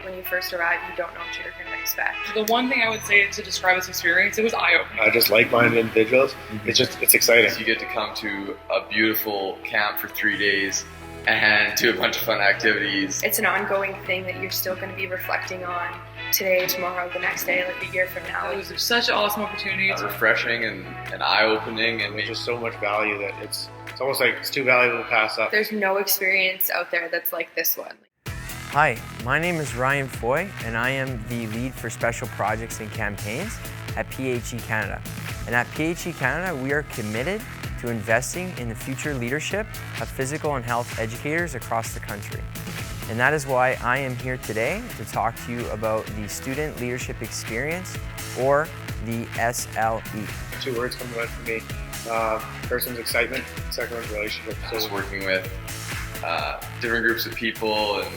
when you first arrive, you don't know what you're going to expect. The one thing I would say to describe this experience, it was eye-opening. Just like-minded individuals. It's exciting. You get to come to a beautiful camp for 3 days and do a bunch of fun activities. It's an ongoing thing that you're still going to be reflecting on today, tomorrow, the next day, like a year from now. It was such an awesome opportunity. It's refreshing and eye-opening, and there's just so much value that it's almost like it's too valuable to pass up. There's no experience out there that's like this one. Hi, my name is Ryan Foy, and I am the lead for special projects and campaigns at PHE Canada. And at PHE Canada, we are committed to investing in the future leadership of physical and health educators across the country. And that is why I am here today to talk to you about the Student Leadership Experience, or the SLE. 2 words come to mind for me. First one's excitement, second one's relationship. Just working with different groups of people and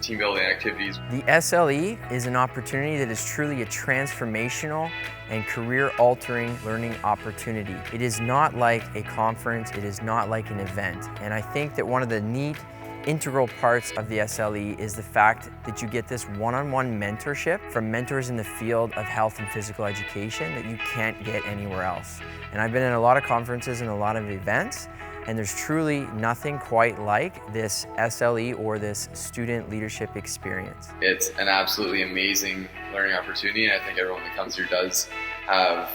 team building activities. The SLE is an opportunity that is truly a transformational and career-altering learning opportunity. It is not like a conference, it is not like an event. And I think that one of the neat integral parts of the SLE is the fact that you get this one-on-one mentorship from mentors in the field of health and physical education that you can't get anywhere else. And I've been in a lot of conferences and a lot of events, and there's truly nothing quite like this SLE, or this student leadership experience. It's an absolutely amazing learning opportunity, and I think everyone that comes here does have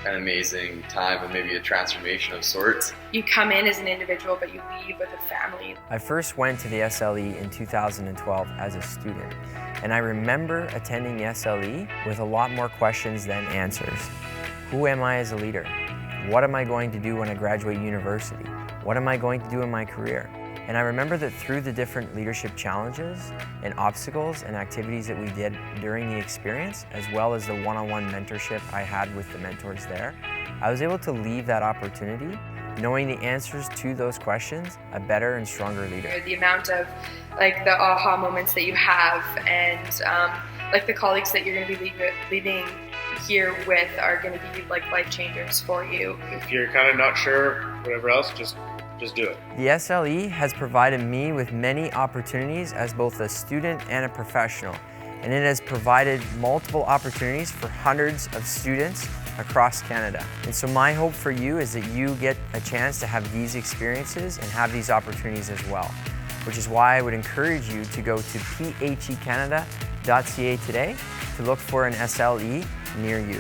an amazing time and maybe a transformation of sorts. You come in as an individual, but you leave with a family. I first went to the SLE in 2012 as a student, and I remember attending the SLE with a lot more questions than answers. Who am I as a leader? What am I going to do when I graduate university? What am I going to do in my career? And I remember that through the different leadership challenges and obstacles and activities that we did during the experience, as well as the one-on-one mentorship I had with the mentors there, I was able to leave that opportunity knowing the answers to those questions, a better and stronger leader. The amount of the aha moments that you have, and the colleagues that you're going to be leaving here with are going to be life changers for you. If you're kind of not sure, whatever else, just do it. The SLE has provided me with many opportunities as both a student and a professional, and it has provided multiple opportunities for hundreds of students across Canada. And so my hope for you is that you get a chance to have these experiences and have these opportunities as well, which is why I would encourage you to go to phecanada.ca today to look for an SLE near you.